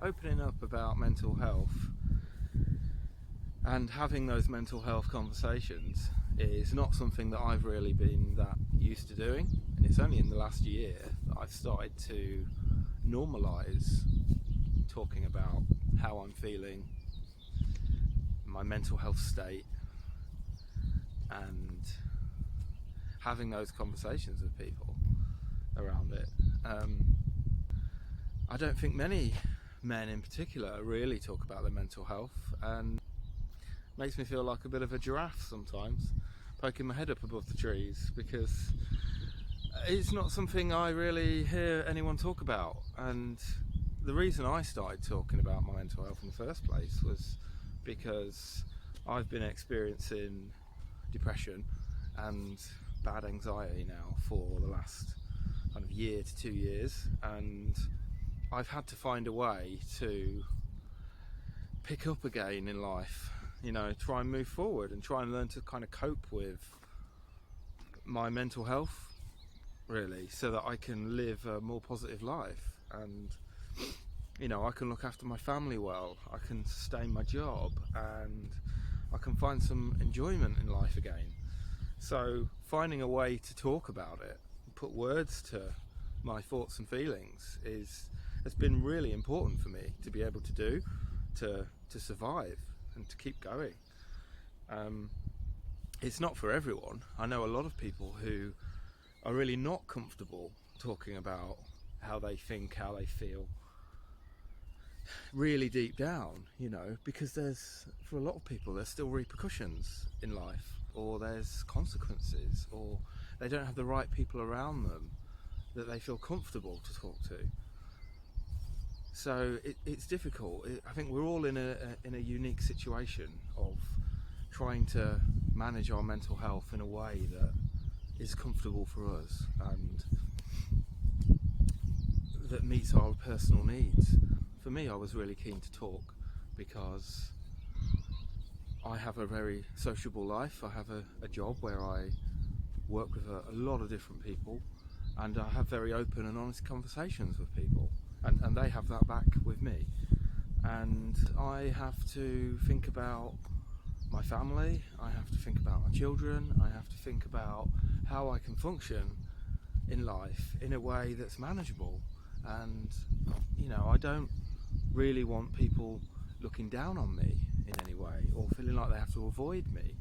opening up about mental health and having those mental health conversations is not something that I've really been that used to doing, and it's only in the last year that I've started to normalise talking about how I'm feeling, my mental health state, and having those conversations with people around it. I don't think many men in particular really talk about their mental health, and makes me feel like a bit of a giraffe sometimes, poking my head up above the trees, because it's not something I really hear anyone talk about. And the reason I started talking about my mental health in the first place was because I've been experiencing depression and bad anxiety now for the last kind of year to 2 years, and I've had to find a way to pick up again in life, try and move forward and try and learn to kind of cope with my mental health, really, so that I can live a more positive life. And I can look after my family well, I can sustain my job, and I can find some enjoyment in life again. So finding a way to talk about it, put words to my thoughts and feelings, has been really important for me to be able to do, to survive and to keep going. It's not for everyone. I know a lot of people who are really not comfortable talking about how they think, how they feel, really deep down, because for a lot of people, there's still repercussions in life, or there's consequences, or they don't have the right people around them that they feel comfortable to talk to. So it's difficult. I think we're all in a unique situation of trying to manage our mental health in a way that is comfortable for us and that meets our personal needs. For me, I was really keen to talk because I have a very sociable life. I have a job where I work with a lot of different people, and I have very open and honest conversations with people, and they have that back with me. And I have to think about my family, I have to think about my children, I have to think about how I can function in life in a way that's manageable. And I don't really want people looking down on me in any way or feeling like they have to avoid me.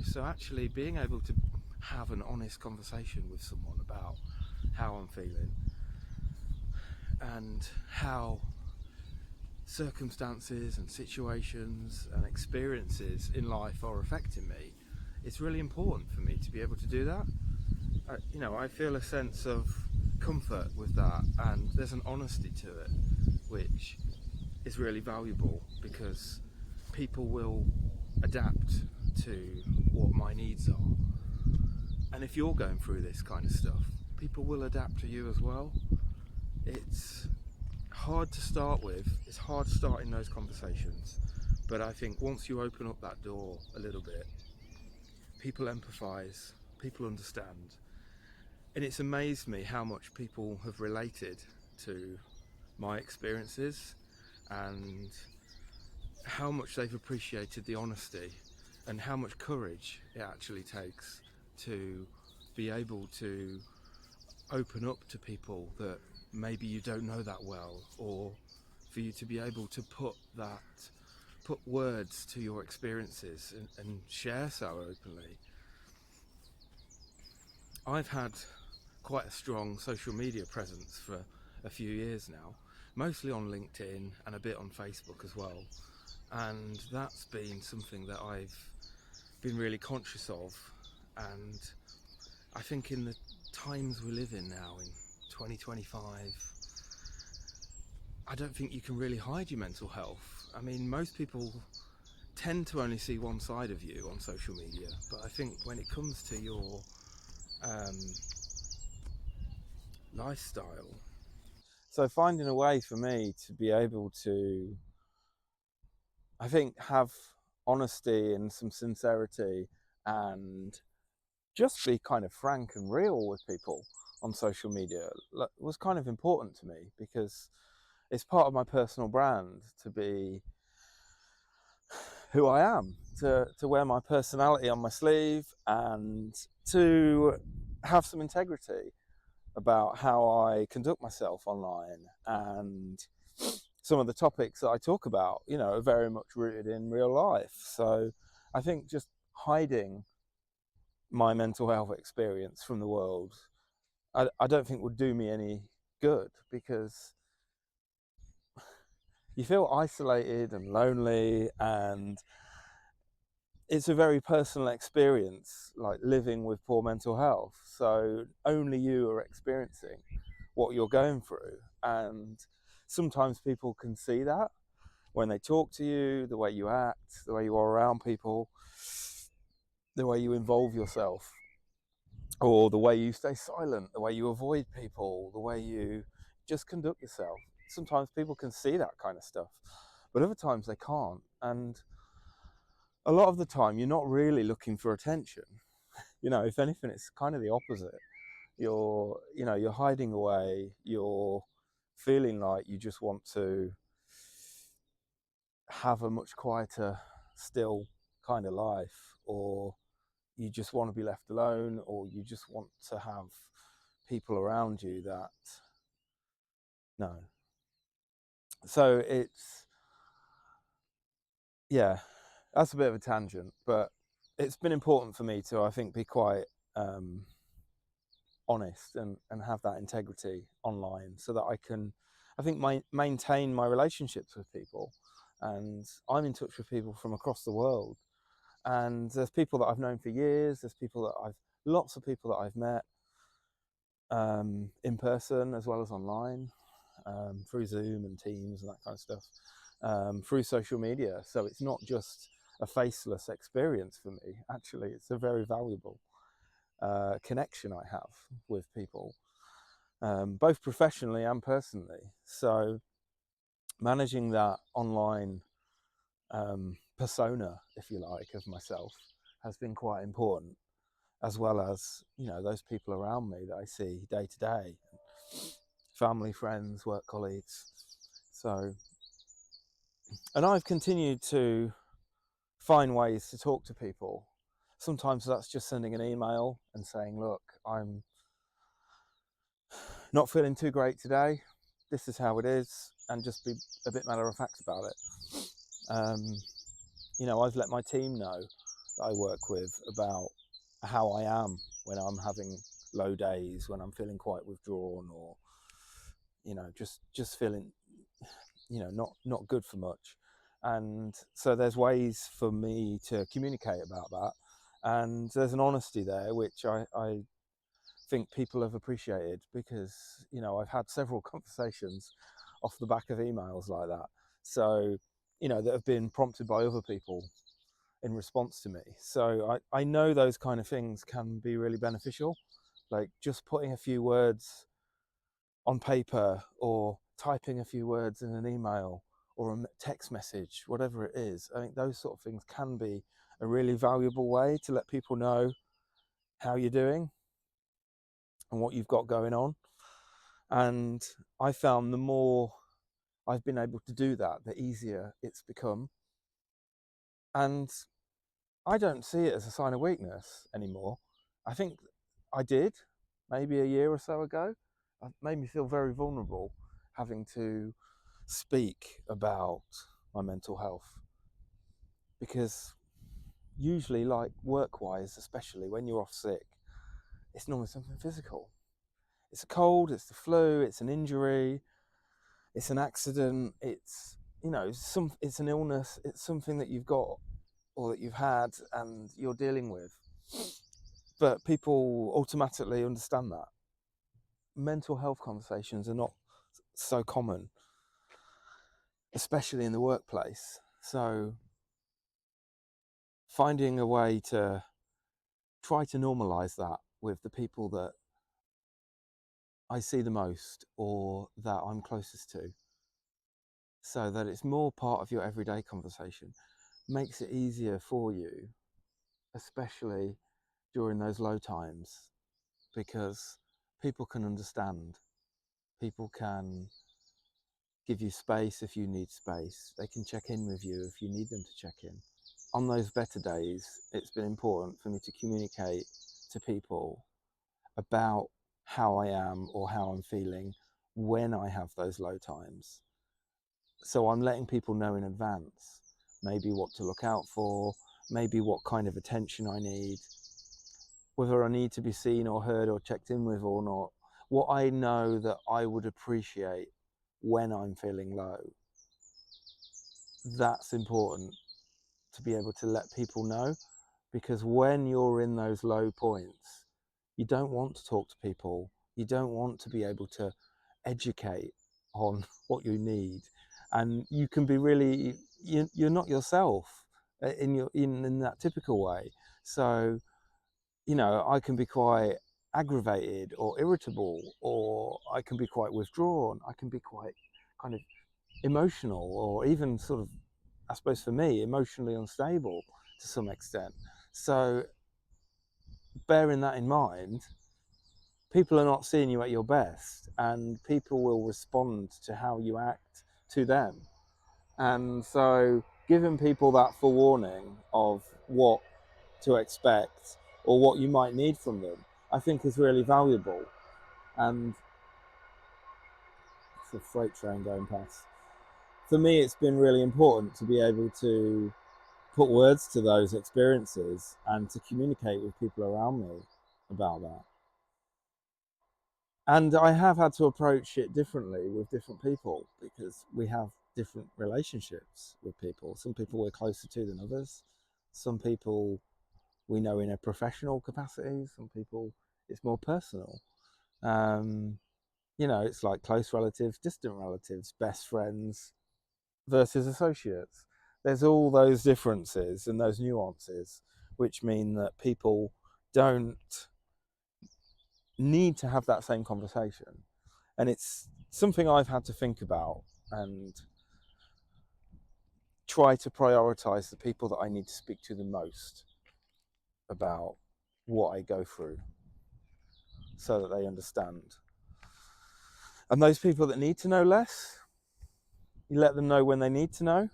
So actually being able to have an honest conversation with someone about how I'm feeling and how circumstances and situations and experiences in life are affecting me, it's really important for me to be able to do that. I feel a sense of comfort with that, and there's an honesty to it which is really valuable, because people will adapt to what my needs are. And if you're going through this kind of stuff, people will adapt to you as well. It's hard to start with, it's hard starting those conversations, but I think once you open up that door a little bit, people empathise, people understand. And it's amazed me how much people have related to my experiences and how much they've appreciated the honesty and how much courage it actually takes to be able to open up to people that maybe you don't know that well, or for you to be able to put words to your experiences and share so openly. I've had quite a strong social media presence for a few years now, mostly on LinkedIn and a bit on Facebook as well, and that's been something that I've been really conscious of. And I think in the times we live in now, in 2025, I don't think you can really hide your mental health. I mean, most people tend to only see one side of you on social media, but I think when it comes to your lifestyle, so finding a way for me to be able to, I think, have honesty and some sincerity and just be kind of frank and real with people on social media was kind of important to me, because it's part of my personal brand to be who I am, to wear my personality on my sleeve, and to have some integrity about how I conduct myself online. And some of the topics that I talk about, are very much rooted in real life. So I think just hiding my mental health experience from the world, I don't think would do me any good, because you feel isolated and lonely, and it's a very personal experience, like living with poor mental health. So only you are experiencing what you're going through. And sometimes people can see that when they talk to you, the way you act, the way you are around people, the way you involve yourself, or the way you stay silent, the way you avoid people, the way you just conduct yourself. Sometimes people can see that kind of stuff, but other times they can't. And a lot of the time, you're not really looking for attention. If anything, it's kind of the opposite. You're hiding away. You're feeling like you just want to have a much quieter, still kind of life, or you just want to be left alone, or you just want to have people around you that no. So yeah, that's a bit of a tangent, but it's been important for me to, I think, be quite honest and have that integrity online, so that I can, I think, maintain my relationships with people. And I'm in touch with people from across the world, and there's people that I've known for years. There's lots of people that I've met in person as well as online, through Zoom and Teams and that kind of stuff, through social media. So it's not just a faceless experience for me. Actually, it's a very valuable connection I have with people, both professionally and personally. So managing that online persona, if you like, of myself has been quite important, as well as, those people around me that I see day to day, family, friends, work colleagues. So, and I've continued to find ways to talk to people. Sometimes that's just sending an email and saying, look, I'm not feeling too great today. This is how it is, and just be a bit matter of fact about it. I've let my team know that I work with about how I am when I'm having low days, when I'm feeling quite withdrawn, or just feeling not good for much. And so there's ways for me to communicate about that, and there's an honesty there which I think people have appreciated, because I've had several conversations off the back of emails like that, so that have been prompted by other people in response to me. So I know those kind of things can be really beneficial, like just putting a few words on paper, or typing a few words in an email or a text message, whatever it is. I think those sort of things can be a really valuable way to let people know how you're doing and what you've got going on. And I found the more I've been able to do that, the easier it's become. And I don't see it as a sign of weakness anymore. I think I did maybe a year or so ago. It made me feel very vulnerable, having to speak about my mental health, because usually, like work-wise, especially when you're off sick, it's normally something physical. It's a cold, it's the flu, it's an injury, it's an accident, it's it's an illness, it's something that you've got or that you've had and you're dealing with. But people automatically understand that. Mental health conversations are not so common, especially in the workplace. So finding a way to try to normalize that with the people that I see the most or that I'm closest to, so that it's more part of your everyday conversation, makes it easier for you, especially during those low times, because people can understand, people can give you space if you need space. They can check in with you if you need them to check in. On those better days, it's been important for me to communicate to people about how I am or how I'm feeling when I have those low times. So I'm letting people know in advance, maybe what to look out for, maybe what kind of attention I need, whether I need to be seen or heard or checked in with or not, what I know that I would appreciate when I'm feeling low. That's important to be able to let people know, because when you're in those low points, you don't want to talk to people. You don't want to be able to educate on what you need, and you can be really, you're not yourself in that typical way. So I can be quite aggravated or irritable, or I can be quite withdrawn. I can be quite kind of emotional, or even sort of, I suppose for me, emotionally unstable to some extent. So bearing that in mind, people are not seeing you at your best, and people will respond to how you act to them. And so giving people that forewarning of what to expect or what you might need from them, I think is really valuable. And it's a freight train going past. For me, it's been really important to be able to put words to those experiences and to communicate with people around me about that. And I have had to approach it differently with different people, because we have different relationships with people. Some people we're closer to than others. Some people we know in a professional capacity. Some people it's more personal. It's like close relatives, distant relatives, best friends versus associates. There's all those differences and those nuances, which mean that people don't need to have that same conversation. And it's something I've had to think about and try to prioritize the people that I need to speak to the most about what I go through, so that they understand. And those people that need to know less, you let them know when they need to know,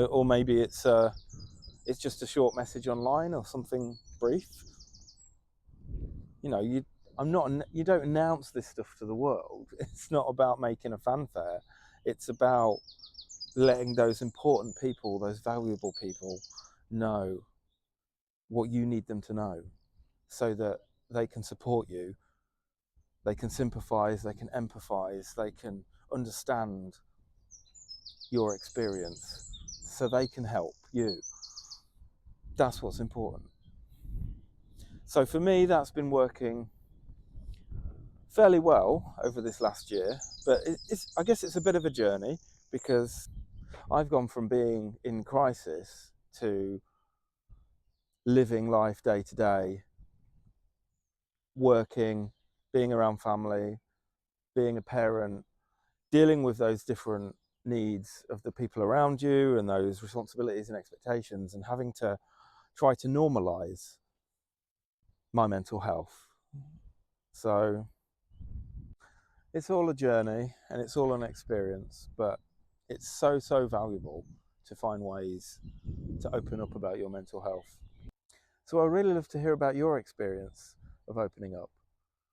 or maybe it's just a short message online or something brief. You don't announce this stuff to the world. It's not about making a fanfare. It's about letting those important people, those valuable people, know what you need them to know, so that they can support you, they can sympathize, they can empathize, they can understand your experience, so they can help you. That's what's important. So for me, that's been working fairly well over this last year, but I guess it's a bit of a journey, because I've gone from being in crisis to living life day to day, working, being around family, being a parent, dealing with those different needs of the people around you and those responsibilities and expectations, and having to try to normalize my mental health. So it's all a journey and it's all an experience, but it's so valuable to find ways to open up about your mental health. So I'd really love to hear about your experience of opening up.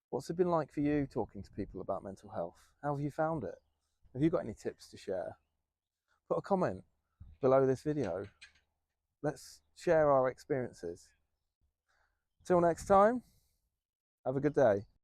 What's it been like for you talking to people about mental health? How have you found it? Have you got any tips to share? Put a comment below this video. Let's share our experiences. Till next time, have a good day.